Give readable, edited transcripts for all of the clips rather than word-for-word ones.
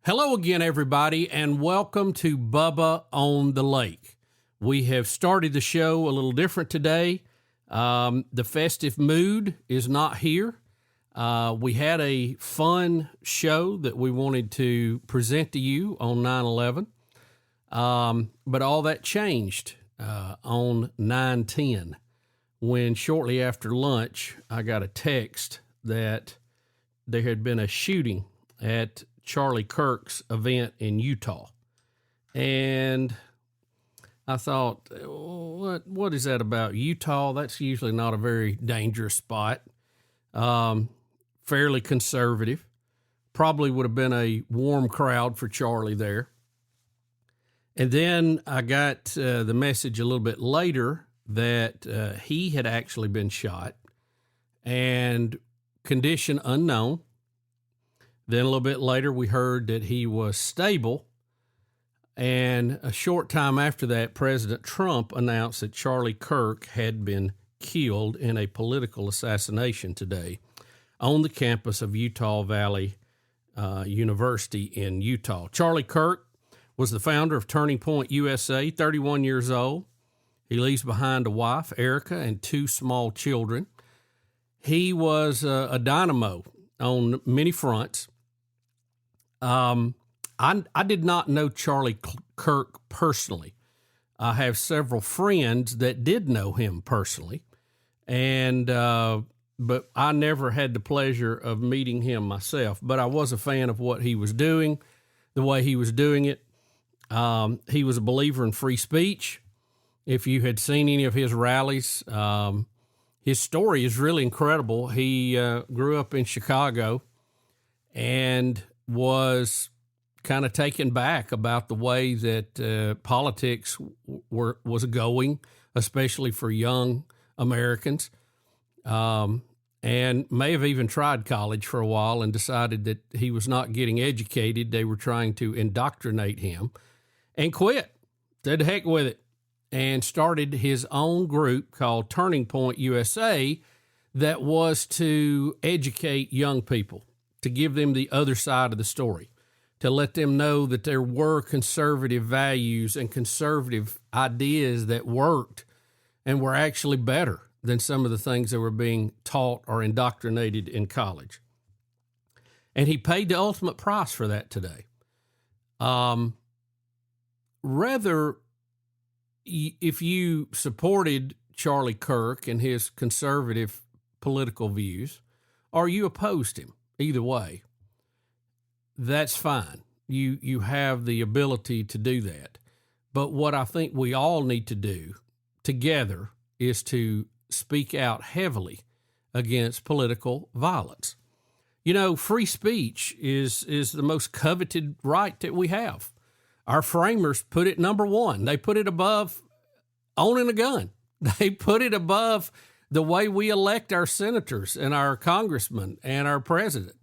Hello again, everybody, and welcome to Bubba on the Lake. We have started the show a little different today. The festive mood is not here. We had a fun show that we wanted to present to you on 9/11, but all that changed on 9/10 when shortly after lunch I got a text that there had been a shooting at Charlie Kirk's event in Utah. And I thought, what is that about Utah? That's usually not a very dangerous spot. Fairly conservative. Probably would have been a warm crowd for Charlie there. And then I got the message a little bit later that he had actually been shot and condition unknown. Then a little bit later, we heard that he was stable. And a short time after that, President Trump announced that Charlie Kirk had been killed in a political assassination today on the campus of Utah Valley University in Utah. Charlie Kirk was the founder of Turning Point USA, 31 years old. He leaves behind a wife, Erica, and two small children. He was a dynamo on many fronts. I did not know Charlie Kirk personally. I have several friends that did know him personally, and but I never had the pleasure of meeting him myself. But I was a fan of what he was doing, the way he was doing it. He was a believer in free speech. If you had seen any of his rallies, his story is really incredible. He grew up in Chicago and was kind of taken back about the way that politics was going, especially for young Americans, and may have even tried college for a while and decided that he was not getting educated. They were trying to indoctrinate him and quit, said the heck with it, and started his own group called Turning Point USA that was to educate young people, to give them the other side of the story, to let them know that there were conservative values and conservative ideas that worked and were actually better than some of the things that were being taught or indoctrinated in college. And he paid the ultimate price for that today. Rather, if you supported Charlie Kirk and his conservative political views, or you opposed him, either way, that's fine. You have the ability to do that. But what I think we all need to do together is to speak out heavily against political violence. You know, free speech is the most coveted right that we have. Our framers put it number one. They put it above owning a gun. They put it above the way we elect our senators and our congressmen and our president.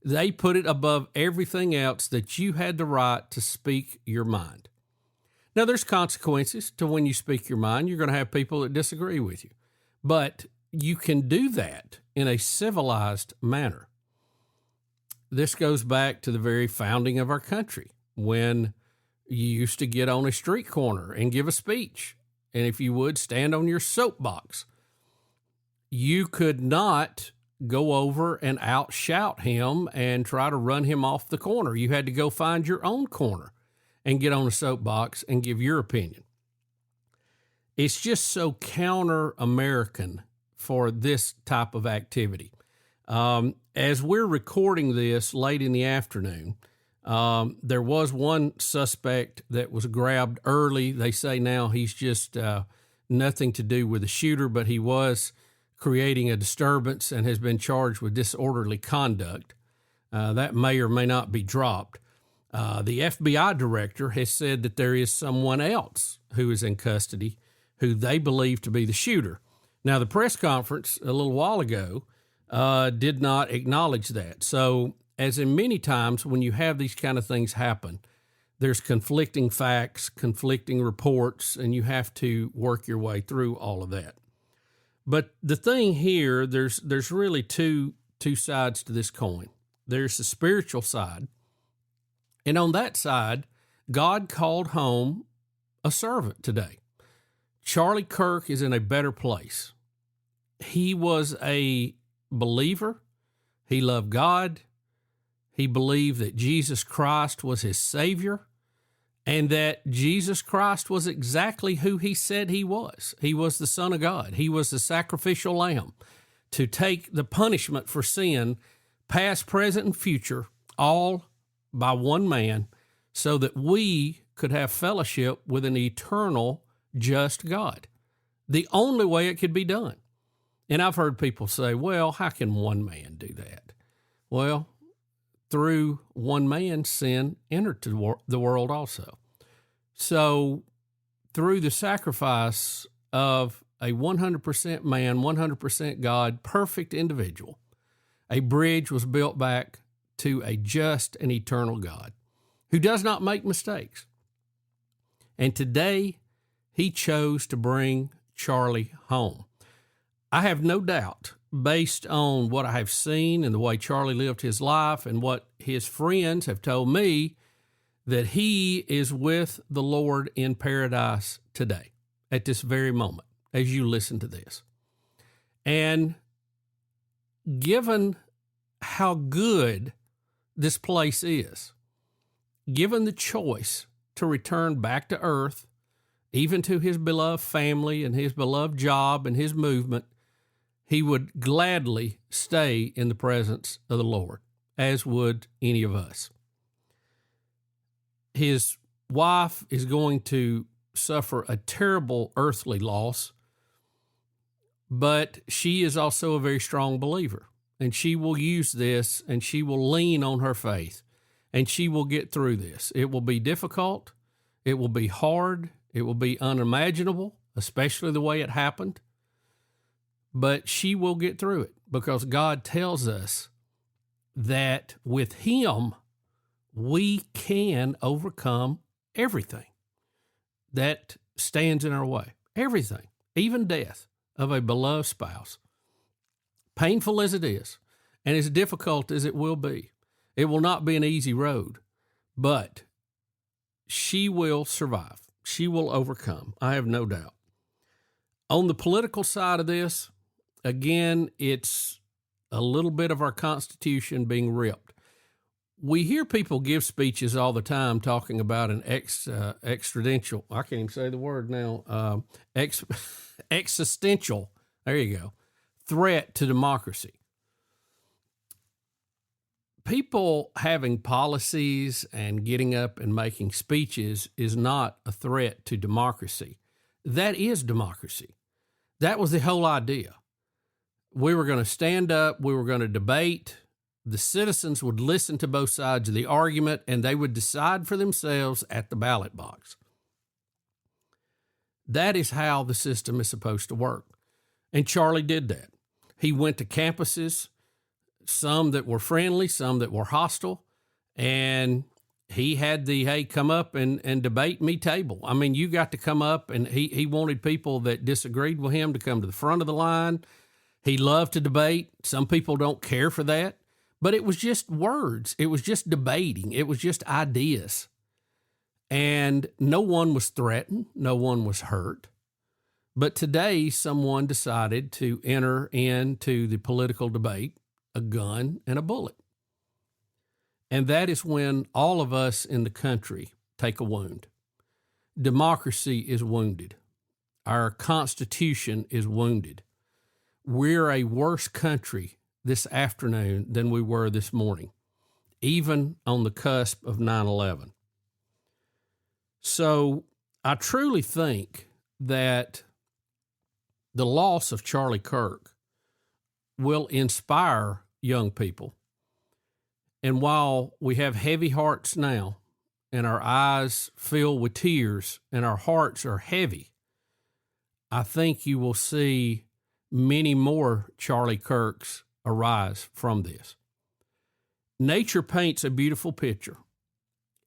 They put it above everything else, that you had the right to speak your mind. Now, there's consequences to when you speak your mind. You're going to have people that disagree with you. But you can do that in a civilized manner. This goes back to the very founding of our country, when you used to get on a street corner and give a speech. And if you would, stand on your soapbox. You could not go over and outshout him and try to run him off the corner. You had to go find your own corner and get on a soapbox and give your opinion. It's just so counter-American for this type of activity. As we're recording this late in the afternoon, there was one suspect that was grabbed early. They say now he's just nothing to do with the shooter, but he was creating a disturbance and has been charged with disorderly conduct. That may or may not be dropped. The FBI director has said that there is someone else who is in custody who they believe to be the shooter. Now, the press conference a little while ago did not acknowledge that. So, as in many times when you have these kind of things happen, there's conflicting facts, conflicting reports, and you have to work your way through all of that. But the thing here, there's really two sides to this coin. There's the spiritual side, And on that side, God called home a servant today. Charlie Kirk is in a better place. He was a believer. He loved God. He believed that Jesus Christ was his Savior and that Jesus Christ was exactly who he said he was. He was the Son of God. He was the sacrificial lamb to take the punishment for sin, past, present, and future, all by one man, so that we could have fellowship with an eternal, just God. The only way it could be done. And I've heard people say, well, how can one man do that? Well, through one man, sin entered the world also. So through the sacrifice of a 100% man, 100% God, perfect individual, a bridge was built back to a just and eternal God who does not make mistakes. And today, he chose to bring Charlie home. I have no doubt, based on what I have seen and the way Charlie lived his life and what his friends have told me, that he is with the Lord in paradise today, at this very moment, as you listen to this. And given how good this place is, given the choice to return back to earth, even to his beloved family and his beloved job and his movement, he would gladly stay in the presence of the Lord, as would any of us. His wife is going to suffer a terrible earthly loss, but she is also a very strong believer, and she will use this, and she will lean on her faith, and she will get through this. It will be difficult. It will be hard. It will be unimaginable, especially the way it happened. But she will get through it because God tells us that with him, we can overcome everything that stands in our way. Everything, even death of a beloved spouse. Painful as it is, and as difficult as it will be. It will not be an easy road, but she will survive. She will overcome. I have no doubt. On the political side of this, again, it's a little bit of our Constitution being ripped. We hear people give speeches all the time talking about an existential, I can't even say the word now, existential, there you go, threat to democracy. People having policies and getting up and making speeches is not a threat to democracy. That is democracy. That was the whole idea. We were going to stand up, we were going to debate, the citizens would listen to both sides of the argument, and they would decide for themselves at the ballot box. That is how the system is supposed to work. And Charlie did that. He went to campuses, some that were friendly, some that were hostile, and he had the, hey, come up and debate me table. I mean, you got to come up, and he wanted people that disagreed with him to come to the front of the line. He loved to debate. Some people don't care for that, but it was just words. It was just debating. It was just ideas. And no one was threatened. No one was hurt. But today, someone decided to enter into the political debate a gun and a bullet. And that is when all of us in the country take a wound. Democracy is wounded. Our Constitution is wounded. We're a worse country this afternoon than we were this morning, even on the cusp of 9/11. So I truly think that the loss of Charlie Kirk will inspire young people. And while we have heavy hearts now, and our eyes fill with tears, and our hearts are heavy, I think you will see many more Charlie Kirks arise from this. Nature paints a beautiful picture.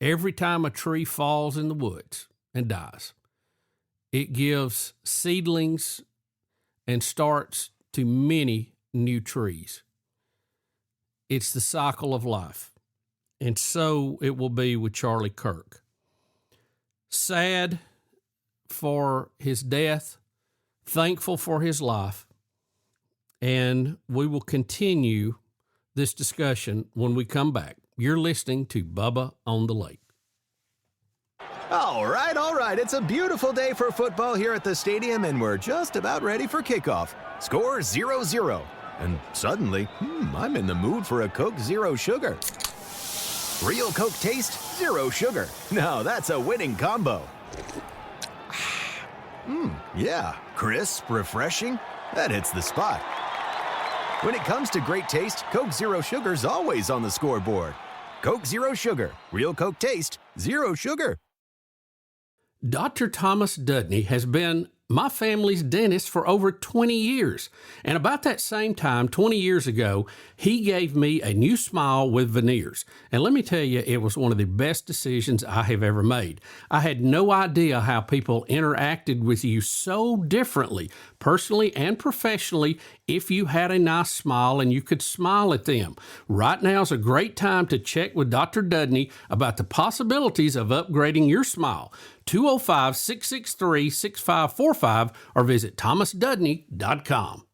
Every time a tree falls in the woods and dies, it gives seedlings and starts to many new trees. It's the cycle of life. And so it will be with Charlie Kirk. Sad for his death, thankful for his life, and we will continue this discussion when we come back. You're listening to Bubba on the Lake. All right. It's a beautiful day for football here at the stadium, and we're just about ready for kickoff. Score 0-0. And suddenly, I'm in the mood for a Coke Zero Sugar. Real Coke taste, zero sugar. Now that's a winning combo. Yeah, crisp, refreshing. That hits the spot. When it comes to great taste, Coke Zero Sugar's always on the scoreboard. Coke Zero Sugar. Real Coke taste, zero sugar. Dr. Thomas Dudney has been my family's dentist for over 20 years. And about that same time, 20 years ago, he gave me a new smile with veneers. And let me tell you, it was one of the best decisions I have ever made. I had no idea how people interacted with you so differently, personally and professionally, if you had a nice smile and you could smile at them. Right now is a great time to check with Dr. Dudney about the possibilities of upgrading your smile. 205-663-6545 or visit thomasdudney.com.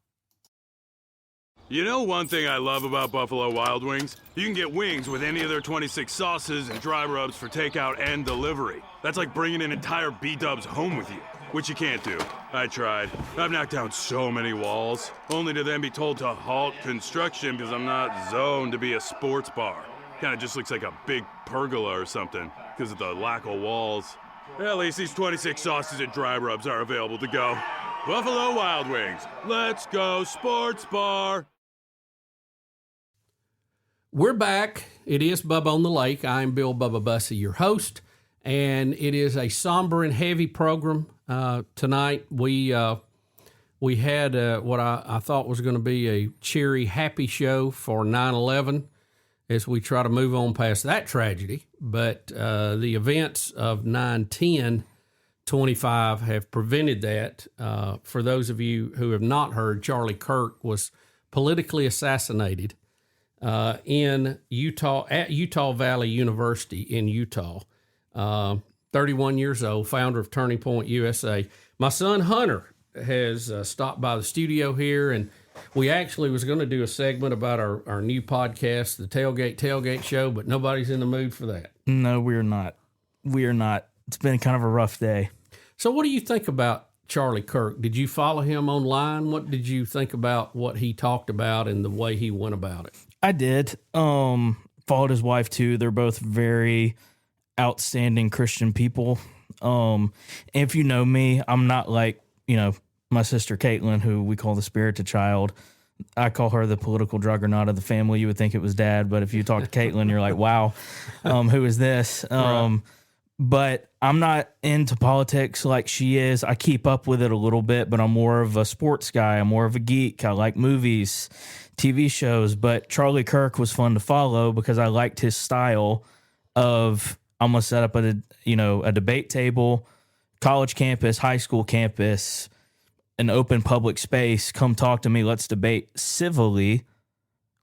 You know one thing I love about Buffalo Wild Wings? You can get wings with any of their 26 sauces and dry rubs for takeout and delivery. That's like bringing an entire B-dubs home with you, which you can't do. I tried. I've knocked down so many walls, only to then be told to halt construction because I'm not zoned to be a sports bar. Kinda just looks like a big pergola or something because of the lack of walls. At least these 26 sauces and dry rubs are available to go. Buffalo Wild Wings. Let's go sports bar. We're back. It is Bubba on the Lake. I'm Bill Bubba Bussey, your host, and it is a somber and heavy program tonight. We had what I thought was going to be a cheery, happy show for 9/11 as we try to move on past that tragedy. But the events of 9/10/25 have prevented that. For those of you who have not heard, Charlie Kirk was politically assassinated in Utah, at Utah Valley University in Utah. 31 years old, founder of Turning Point USA. My son Hunter has stopped by the studio here, and we actually was going to do a segment about our new podcast, the Tailgate Show, but nobody's in the mood for that. No, we're not. We are not. It's been kind of a rough day. So what do you think about Charlie Kirk? Did you follow him online? What did you think about what he talked about and the way he went about it? I did. Followed his wife too. They're both very outstanding Christian people. If you know me, I'm not like, my sister Caitlin, who we call the spirited child. I call her the political juggernaut of the family. You would think it was Dad, but if you talk to Caitlin, you're like, wow, who is this? Right. But I'm not into politics like she is. I keep up with it a little bit, but I'm more of a sports guy. I'm more of a geek. I like movies, TV shows. But Charlie Kirk was fun to follow because I liked his style of, I'm going to set up a debate table, college campus, high school campus, an open public space. Come talk to me. Let's debate civilly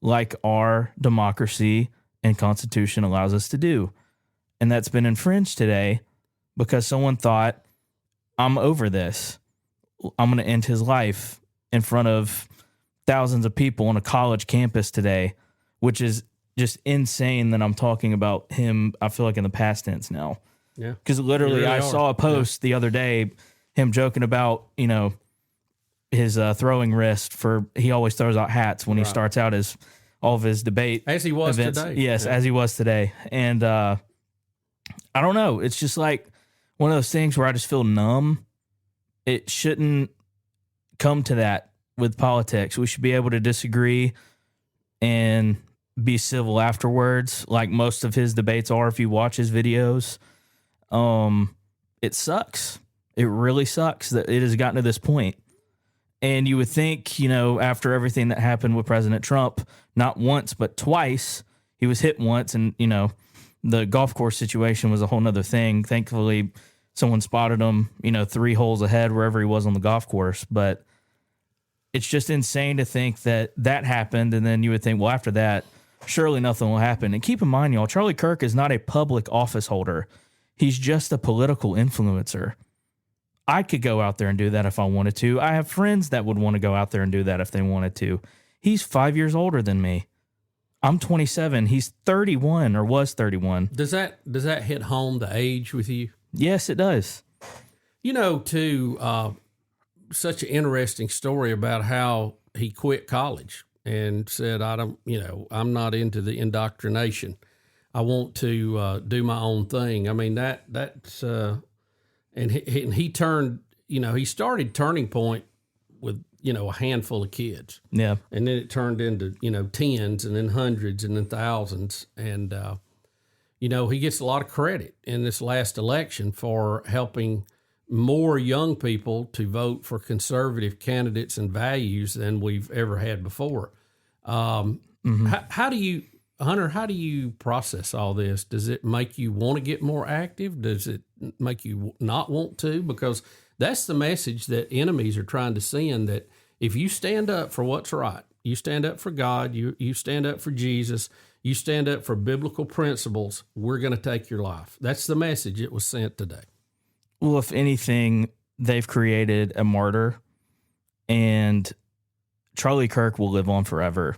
like our democracy and Constitution allows us to do. And that's been infringed today because someone thought, I'm over this. I'm going to end his life in front of thousands of people on a college campus today, which is just insane that I'm talking about him, I feel like in the past tense now. Yeah. Because literally really I saw a post the other day, him joking about, his throwing wrist for, he always throws out hats when he starts out all of his debate. As he was events. today. Yes, as he was today. And I don't know. It's just like one of those things where I just feel numb. It shouldn't come to that with politics. We should be able to disagree and be civil afterwards, like most of his debates are if you watch his videos. It sucks. It really sucks that it has gotten to this point. And you would think, after everything that happened with President Trump, not once, but twice, he was hit once. And, the golf course situation was a whole nother thing. Thankfully, someone spotted him, 3 holes ahead wherever he was on the golf course. But it's just insane to think that happened. And then you would think, well, after that, surely nothing will happen. And keep in mind, y'all, Charlie Kirk is not a public office holder. He's just a political influencer. I could go out there and do that if I wanted to. I have friends that would want to go out there and do that if they wanted to. He's 5 years older than me. I'm 27. He's 31 or was 31. Does that hit home the age with you? Yes, it does. You know, too, such an interesting story about how he quit college and said, I'm not into the indoctrination. I want to do my own thing. I mean, that's and he turned, he started Turning Point with, a handful of kids. Yeah. And then it turned into, tens and then hundreds and then thousands. And, he gets a lot of credit in this last election for helping more young people to vote for conservative candidates and values than we've ever had before. How do you, Hunter, how do you process all this? Does it make you want to get more active? Does it make you not want to? Because that's the message that enemies are trying to send, that if you stand up for what's right, you stand up for God, you stand up for Jesus, you stand up for biblical principles, we're going to take your life. That's the message that was sent today. Well, if anything, they've created a martyr, and Charlie Kirk will live on forever.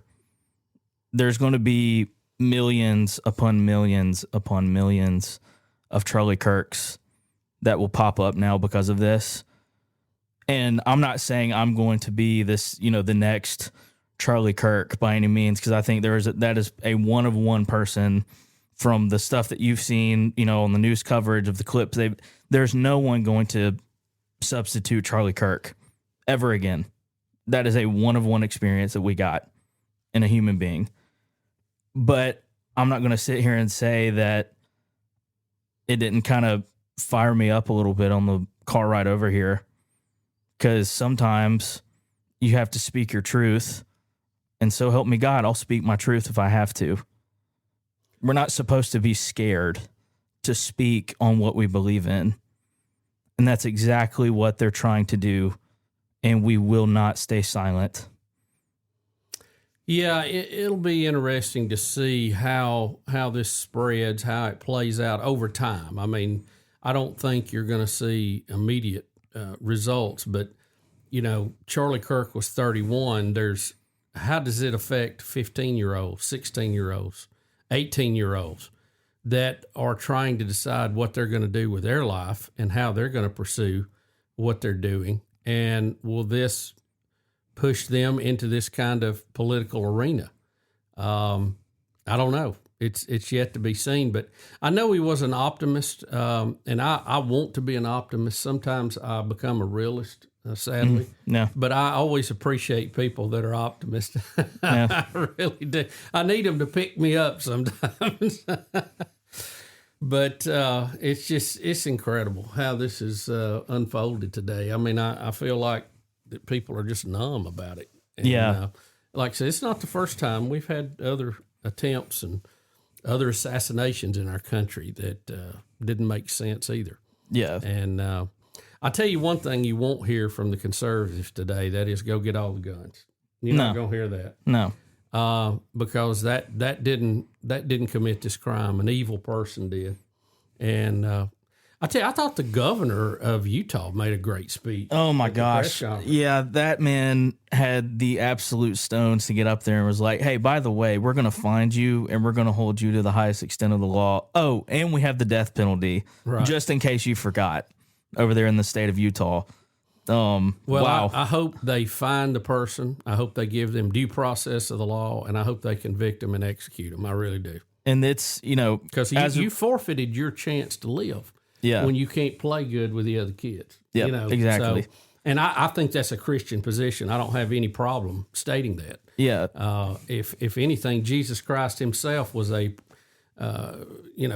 There's going to be millions upon millions upon millions of Charlie Kirks that will pop up now because of this. And I'm not saying I'm going to be this, the next Charlie Kirk by any means, because I think that is a one of one person from the stuff that you've seen, on the news coverage of the clips. There's no one going to substitute Charlie Kirk ever again. That is a one of one experience that we got in a human being. But I'm not going to sit here and say that it didn't kind of fire me up a little bit on the car ride over here, because sometimes you have to speak your truth. And so help me God, I'll speak my truth if I have to. We're not supposed to be scared to speak on what we believe in. And that's exactly what they're trying to do. And we will not stay silent. Yeah, it'll be interesting to see how this spreads, how it plays out over time. I mean, I don't think you're going to see immediate results, but, Charlie Kirk was 31. How does it affect 15-year-olds, 16-year-olds, 18-year-olds that are trying to decide what they're going to do with their life and how they're going to pursue what they're doing? And will this push them into this kind of political arena? I don't know. It's yet to be seen, but I know he was an optimist, and I want to be an optimist. Sometimes I become a realist, sadly. No. But I always appreciate people that are optimists. Yeah. I really do. I need them to pick me up sometimes. But it's incredible how this is unfolded today. I mean, I feel like that people are just numb about it. And, yeah. Like I said, it's not the first time. We've had other attempts and other assassinations in our country that didn't make sense either. Yeah. And I'll tell you one thing you won't hear from the conservatives today, that is go get all the guns. You're not going to hear that. No. Because that didn't commit this crime. An evil person did. And I thought the governor of Utah made a great speech. Oh my gosh. Yeah, that man had the absolute stones to get up there and was like, hey, by the way, we're going to find you and we're going to hold you to the highest extent of the law. Oh, and we have the death penalty, just in case you forgot, over there in the state of Utah. Wow. I hope they find the person. I hope they give them due process of the law, and I hope they convict them and execute them. I really do. And it's, because you forfeited your chance to live. Yeah. When you can't play good with the other kids. Yeah, exactly. So, and I think that's a Christian position. I don't have any problem stating that. Yeah. If anything, Jesus Christ himself was a,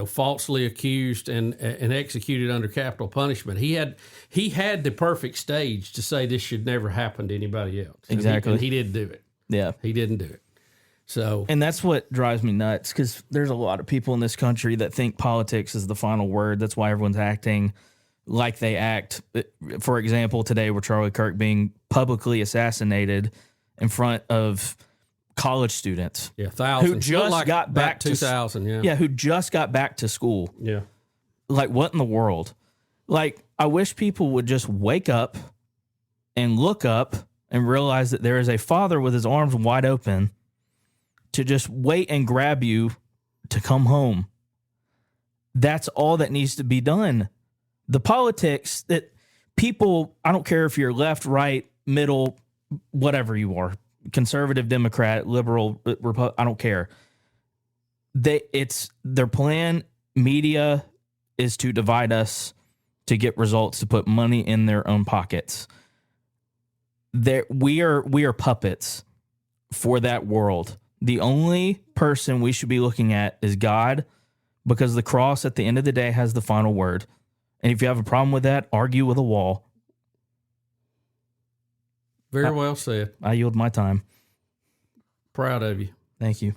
falsely accused and executed under capital punishment. He had the perfect stage to say this should never happen to anybody else. Exactly. And he didn't do it. Yeah. He didn't do it. So, and that's what drives me nuts, because there's a lot of people in this country that think politics is the final word. That's why everyone's acting like they act. For example, today with Charlie Kirk being publicly assassinated in front of college students. Yeah, thousands. Who just got back to 2000, yeah. Yeah, who just got back to school. Yeah. Like, what in the world? Like, I wish people would just wake up and look up and realize that there is a father with his arms wide open to just wait and grab you to come home. That's all that needs to be done. The politics that people, I don't care if you're left, right, middle, whatever you are, conservative, Democrat, liberal, I don't care. It's their plan. Media is to divide us, to get results, to put money in their own pockets. We are puppets for that world. The only person we should be looking at is God, because the cross at the end of the day has the final word. And if you have a problem with that, argue with a wall. Very well said. I yield my time. Proud of you. Thank you.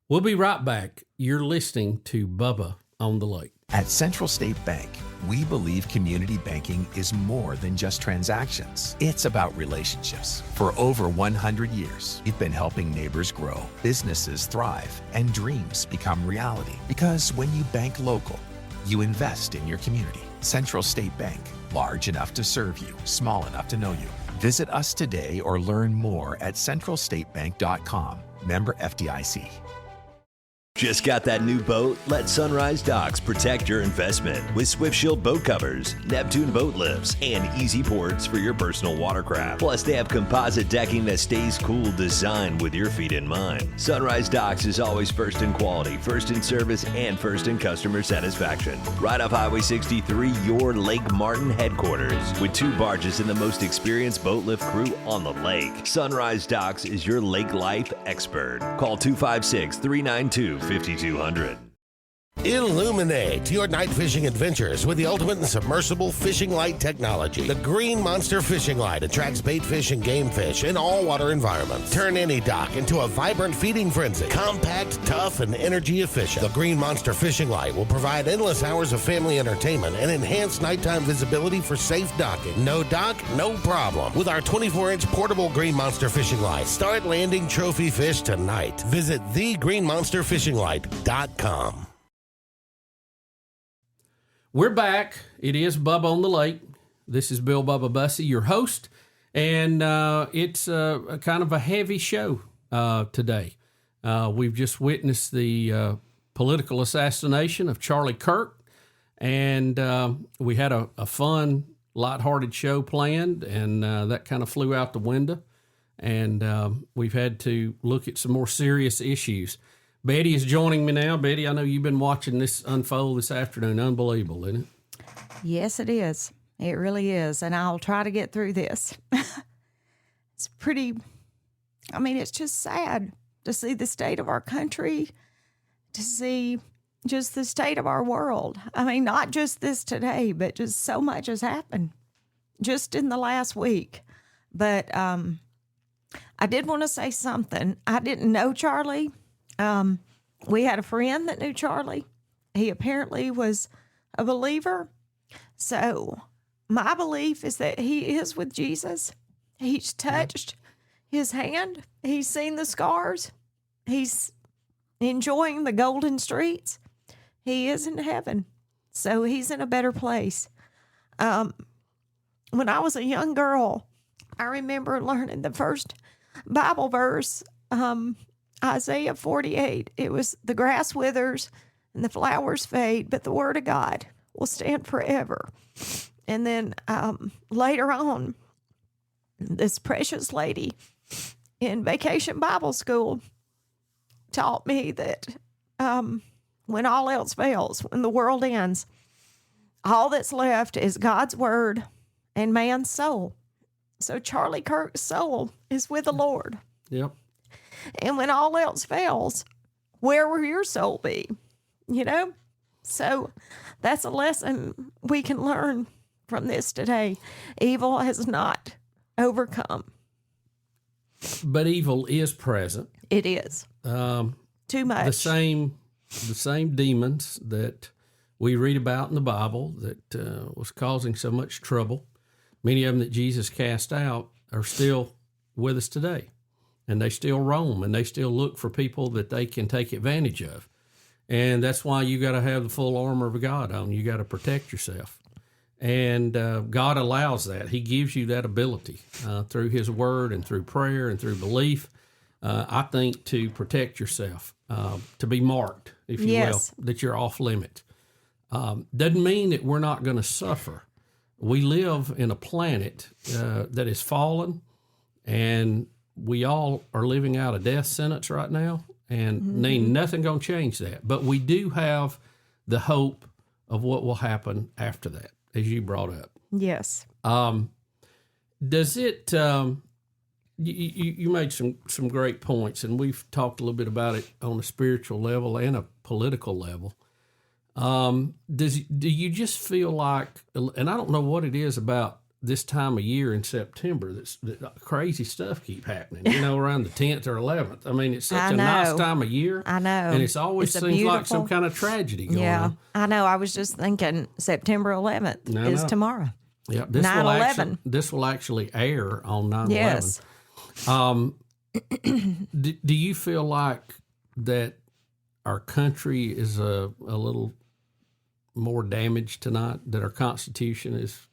We'll be right back. You're listening to Bubba on the Lake. At Central State Bank, we believe community banking is more than just transactions. It's about relationships. For over 100 years, we've been helping neighbors grow, businesses thrive, and dreams become reality. Because when you bank local, you invest in your community. Central State Bank, large enough to serve you, small enough to know you. Visit us today or learn more at centralstatebank.com. Member FDIC. Just got that new boat? Let Sunrise Docks protect your investment with Swift Shield boat covers, Neptune boat lifts, and easy ports for your personal watercraft. Plus, they have composite decking that stays cool, designed with your feet in mind. Sunrise Docks is always first in quality, first in service, and first in customer satisfaction. Right off Highway 63, your Lake Martin headquarters, with 2 barges and the most experienced boat lift crew on the lake. Sunrise Docks is your lake life expert. Call 256-392-5200. Illuminate your night fishing adventures with the ultimate in submersible fishing light technology. The Green Monster Fishing Light attracts bait fish and game fish in all water environments. Turn any dock into a vibrant feeding frenzy. Compact, tough, and energy efficient. The Green Monster Fishing Light will provide endless hours of family entertainment and enhanced nighttime visibility for safe docking. No dock, no problem. With our 24-inch portable Green Monster Fishing Light, start landing trophy fish tonight. Visit thegreenmonsterfishinglight.com. We're back. It is Bubba on the Lake. This is Bill Bubba Bussey, your host, and it's a kind of a heavy show today. We've just witnessed the political assassination of Charlie Kirk, and we had a fun, lighthearted show planned, and that kind of flew out the window, and we've had to look at some more serious issues. Betty is joining me now. Betty, I know you've been watching this unfold this afternoon. Unbelievable, isn't it? Yes, it is. It really is. And I'll try to get through this. It's pretty, it's just sad to see the state of our country, to see just the state of our world. Not just this today, but just so much has happened just in the last week. But I did want to say something. I didn't know Charlie. We had a friend that knew Charlie. He apparently was a believer. So my belief is that he is with Jesus. He's touched his hand. He's seen the scars. He's enjoying the golden streets. He is in heaven. So he's in a better place. When I was a young girl, I remember learning the first Bible verse, Isaiah 48, it was the grass withers and the flowers fade, but the word of God will stand forever. And then later on, this precious lady in Vacation Bible School taught me that when all else fails, when the world ends, all that's left is God's word and man's soul. So Charlie Kirk's soul is with the Lord. Yep. And when all else fails, where will your soul be? So that's a lesson we can learn from this today. Evil has not overcome. But evil is present. It is. Too much. The same demons that we read about in the Bible that was causing so much trouble, many of them that Jesus cast out, are still with us today. and they still roam, and they still look for people that they can take advantage of. And that's why you got to have the full armor of God on. You got to protect yourself. And God allows that. He gives you that ability through his word and through prayer and through belief, I think, to protect yourself, to be marked, if you will, that you're off limit. Doesn't mean that we're not going to suffer. We live in a planet that is fallen, and we all are living out a death sentence right now, and ain't nothing going to change that. But we do have the hope of what will happen after that, as you brought up. Yes. Does it? You made some great points, and we've talked a little bit about it on a spiritual level and a political level. Do you just feel like, and I don't know what it is about this time of year in September that crazy stuff keep happening, around the 10th or 11th. I mean, it's such a nice time of year. I know. And it's always seems like some kind of tragedy going on. I know. I was just thinking September 11th is tomorrow. Yeah, 9/11. This will actually air on 9/11. Yes. Do you feel like that our country is a little more damaged tonight, that our Constitution is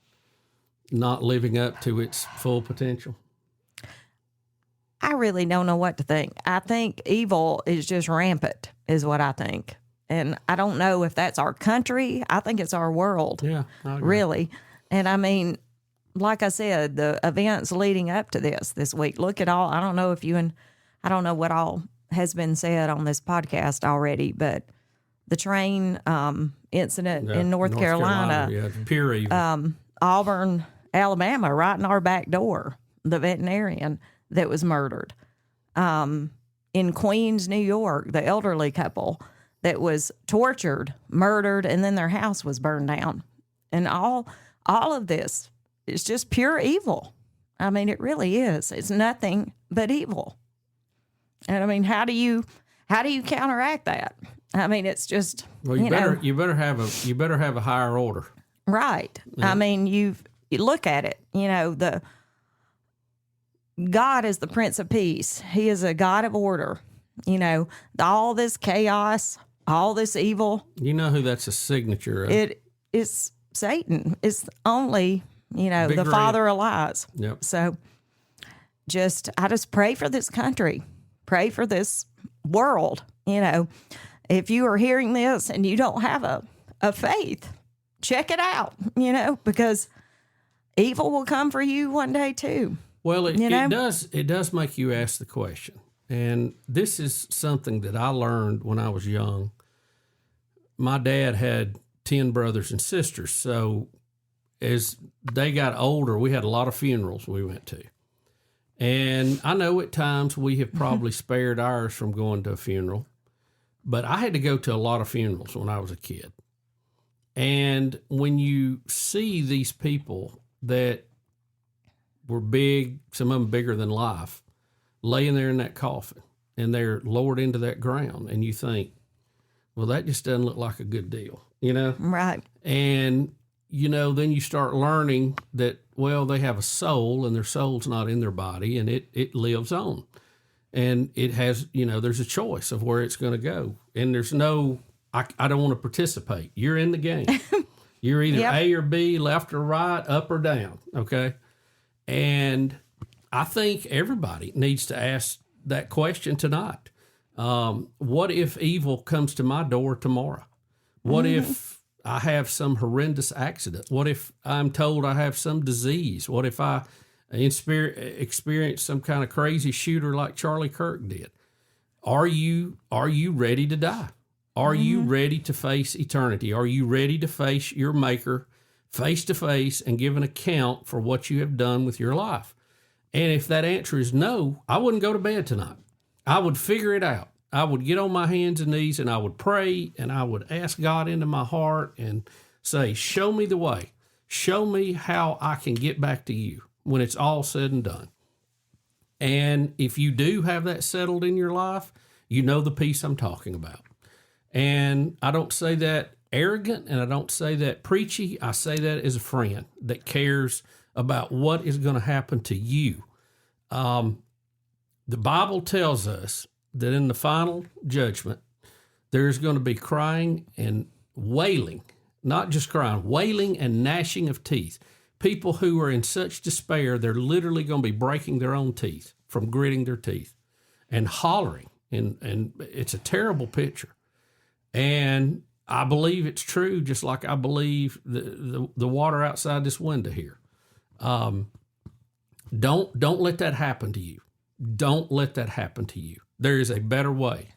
not living up to its full potential? I really don't know what to think. I think evil is just rampant, is what I think. And I don't know if that's our country. I think it's our world. Yeah, I agree. Really. And I mean, like I said, the events leading up to this week, look at all, I don't know what all has been said on this podcast already, but the train incident in North Carolina. Yeah, pure evil. Auburn, Alabama, right in our back door, the veterinarian that was murdered. In Queens, New York, the elderly couple that was tortured, murdered, and then their house was burned down. And all of this is just pure evil. I mean, it really is. It's nothing but evil. And I mean, how do you counteract that? I mean, it's just you better have a higher order. Right. Yeah. I mean, you look at it, the God is the Prince of Peace. He is a God of order. All this chaos, all this evil. You know who that's a signature of? It is Satan. It's only, the father of lies. Yep. So I just pray for this country. Pray for this world. If you are hearing this and you don't have a faith, check it out, because evil will come for you one day too. Well, it does make you ask the question. And this is something that I learned when I was young. My dad had 10 brothers and sisters. So as they got older, we had a lot of funerals we went to. And I know at times we have probably spared ours from going to a funeral, but I had to go to a lot of funerals when I was a kid. And when you see these people that were big, some of them bigger than life, laying there in that coffin, and they're lowered into that ground, and you think, well, that just doesn't look like a good deal, Right. And, then you start learning that, well, they have a soul, and their soul's not in their body, and it lives on. And it has, there's a choice of where it's going to go. And there's no, I don't want to participate. You're in the game. You're either A or B, left or right, up or down, okay? And I think everybody needs to ask that question tonight. What if evil comes to my door tomorrow? What if I have some horrendous accident? What if I'm told I have some disease? What if I experience some kind of crazy shooter like Charlie Kirk did? Are you ready to die? Are you ready to face eternity? Are you ready to face your Maker face to face and give an account for what you have done with your life? And if that answer is no, I wouldn't go to bed tonight. I would figure it out. I would get on my hands and knees and I would pray and I would ask God into my heart and say, show me the way. Show me how I can get back to you when it's all said and done. And if you do have that settled in your life, you know the peace I'm talking about. And I don't say that arrogant and I don't say that preachy. I say that as a friend that cares about what is going to happen to you. The Bible tells us that in the final judgment, there's going to be crying and wailing, not just crying, wailing and gnashing of teeth. People who are in such despair, they're literally going to be breaking their own teeth from gritting their teeth and hollering. And it's a terrible picture. And I believe it's true, just like I believe the water outside this window here. Don't let that happen to you. Don't let that happen to you. There is a better way.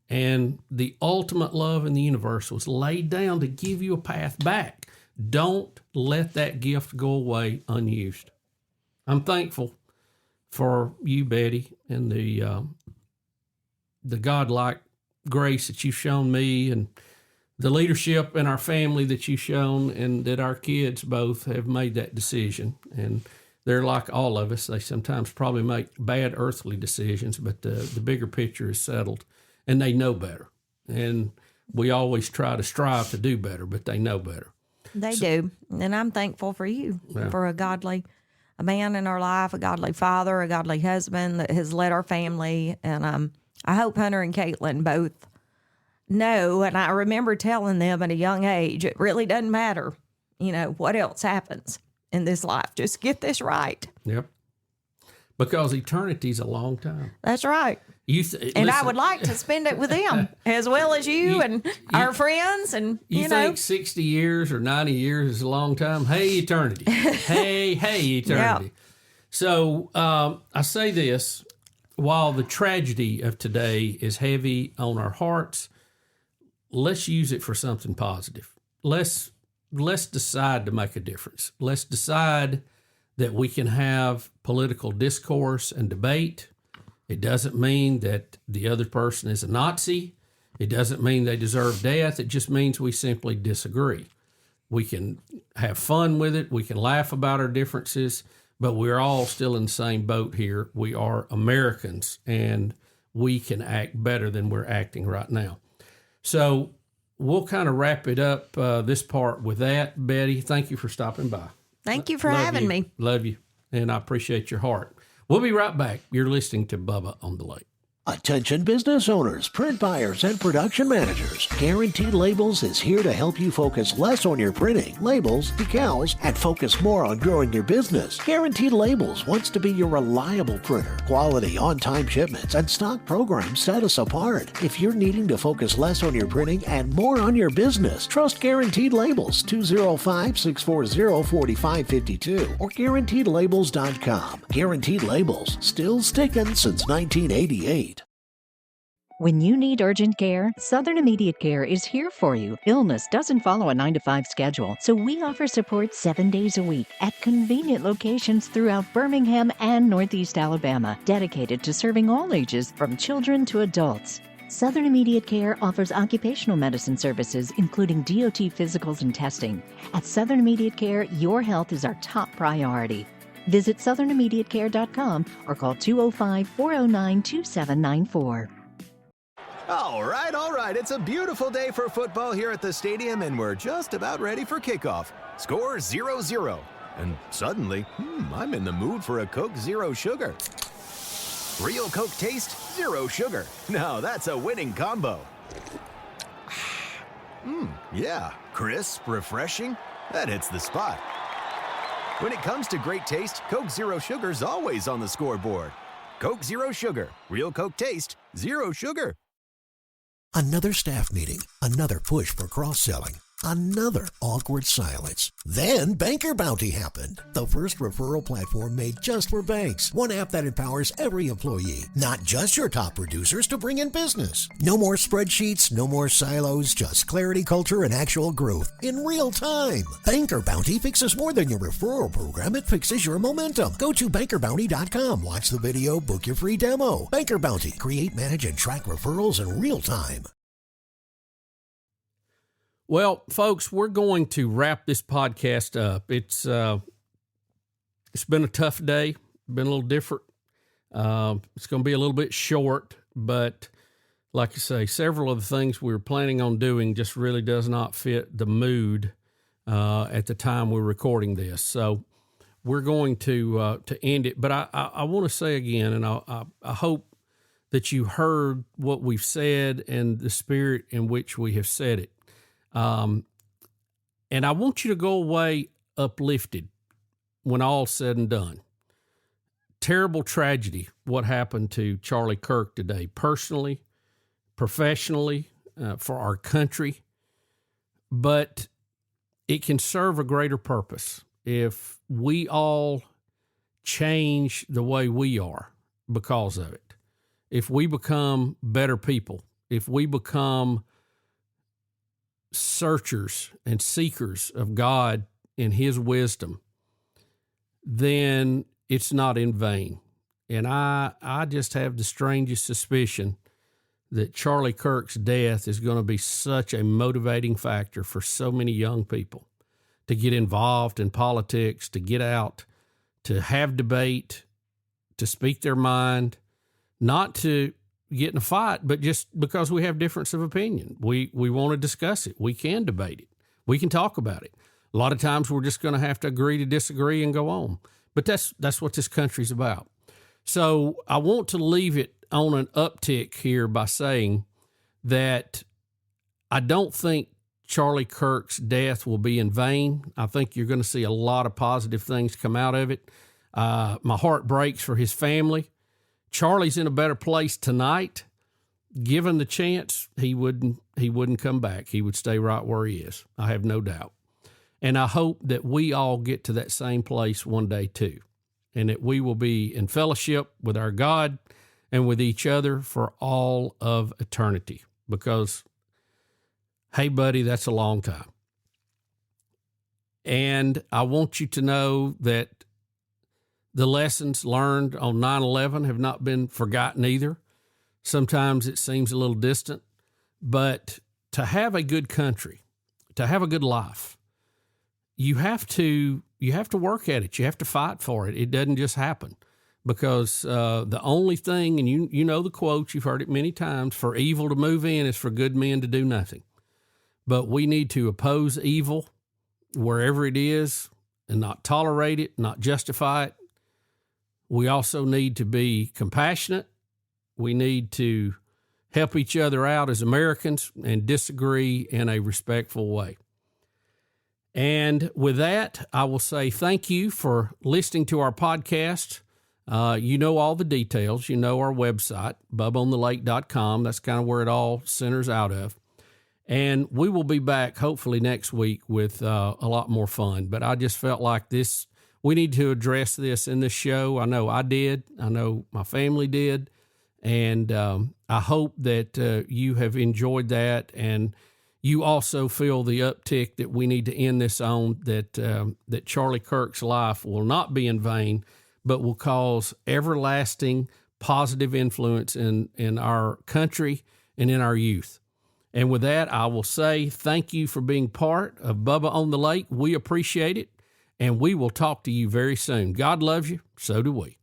And the ultimate love in the universe was laid down to give you a path back. Don't let that gift go away unused. I'm thankful for you, Betty, and the godlike grace that you've shown me, and the leadership in our family that you've shown, and that our kids both have made that decision. And they're like all of us. They sometimes probably make bad earthly decisions, but the bigger picture is settled, and they know better. And we always try to strive to do better, but they know better. They do. And I'm thankful for you, for a man in our life, a godly father, a godly husband that has led our family. And I hope Hunter and Caitlin both know. And I remember telling them at a young age, it really doesn't matter, what else happens in this life. Just get this right. Yep. Because eternity's a long time. That's right. Listen, I would like to spend it with them as well as you and our friends. And you think 60 years or 90 years is a long time? Hey, eternity. hey, eternity. Yep. So I say this, while the tragedy of today is heavy on our hearts, let's use it for something positive. Let's decide to make a difference. Let's decide that we can have political discourse and debate. It doesn't mean that the other person is a Nazi. It doesn't mean they deserve death. It just means we simply disagree. We can have fun with it. We can laugh about our differences, but we're all still in the same boat here. We are Americans, and we can act better than we're acting right now. So we'll kind of wrap it up, this part with that. Betty, thank you for stopping by. Thank you for having me. Love you, and I appreciate your heart. We'll be right back. You're listening to Bubba on the Lake. Attention business owners, print buyers, and production managers. Guaranteed Labels is here to help you focus less on your printing, labels, decals, and focus more on growing your business. Guaranteed Labels wants to be your reliable printer. Quality, on-time shipments, and stock programs set us apart. If you're needing to focus less on your printing and more on your business, trust Guaranteed Labels, 205-640-4552 or GuaranteedLabels.com. Guaranteed Labels, still sticking since 1988. When you need urgent care, Southern Immediate Care is here for you. Illness doesn't follow a 9-to-5 schedule, so we offer support 7 days a week at convenient locations throughout Birmingham and Northeast Alabama, dedicated to serving all ages from children to adults. Southern Immediate Care offers occupational medicine services, including DOT physicals and testing. At Southern Immediate Care, your health is our top priority. Visit southernimmediatecare.com or call 205-409-2794. All right. It's a beautiful day for football here at the stadium, and we're just about ready for kickoff. Score 0-0. And suddenly, I'm in the mood for a Coke Zero Sugar. Real Coke taste, zero sugar. Now that's a winning combo. Yeah, crisp, refreshing. That hits the spot. When it comes to great taste, Coke Zero Sugar's always on the scoreboard. Coke Zero Sugar. Real Coke taste, zero sugar. Another staff meeting, another push for cross-selling, another awkward silence. Then Banker Bounty happened. The first referral platform made just for banks. One app that empowers every employee, not just your top producers, to bring in business. No more spreadsheets, no more silos, just clarity, culture, and actual growth in real time. Banker Bounty fixes more than your referral program. It fixes your momentum. Go to bankerbounty.com, watch the video, book your free demo. Banker Bounty, create, manage, and track referrals in real time. Well, folks, we're going to wrap this podcast up. It's been a tough day, been a little different. It's going to be a little bit short, but like I say, several of the things we were planning on doing just really does not fit the mood at the time we're recording this. So we're going to end it. But I want to say again, and I hope that you heard what we've said and the spirit in which we have said it. And I want you to go away uplifted when all's said and done. Terrible tragedy, what happened to Charlie Kirk today, personally, professionally, for our country. But it can serve a greater purpose if we all change the way we are because of it. If we become better people, if we become searchers and seekers of God and His wisdom, then it's not in vain. And I just have the strangest suspicion that Charlie Kirk's death is going to be such a motivating factor for so many young people to get involved in politics, to get out, to have debate, to speak their mind, not to get in a fight, but just because we have difference of opinion. We want to discuss it. We can debate it. We can talk about it. A lot of times we're just going to have to agree to disagree and go on. But that's what this country's about. So I want to leave it on an uptick here by saying that I don't think Charlie Kirk's death will be in vain. I think you're going to see a lot of positive things come out of it. My heart breaks for his family. Charlie's in a better place tonight. Given the chance, he wouldn't come back. He would stay right where he is. I have no doubt. And I hope that we all get to that same place one day too, and that we will be in fellowship with our God and with each other for all of eternity. Because, hey, buddy, that's a long time. And I want you to know that the lessons learned on 9/11 have not been forgotten either. Sometimes it seems a little distant, but to have a good country, to have a good life, you have to work at it. You have to fight for it. It doesn't just happen, because the only thing, and you know the quote, you've heard it many times, for evil to move in is for good men to do nothing. But we need to oppose evil wherever it is and not tolerate it, not justify it. We also need to be compassionate. We need to help each other out as Americans and disagree in a respectful way. And with that, I will say thank you for listening to our podcast. You know all the details. You know our website, bubbaonthelake.com. That's kind of where it all centers out of. And we will be back hopefully next week with a lot more fun. But I just felt like we need to address this in this show. I know I did. I know my family did. And I hope that you have enjoyed that, and you also feel the uptick that we need to end this on, that Charlie Kirk's life will not be in vain, but will cause everlasting positive influence in our country and in our youth. And with that, I will say thank you for being part of Bubba on the Lake. We appreciate it, and we will talk to you very soon. God loves you. So do we.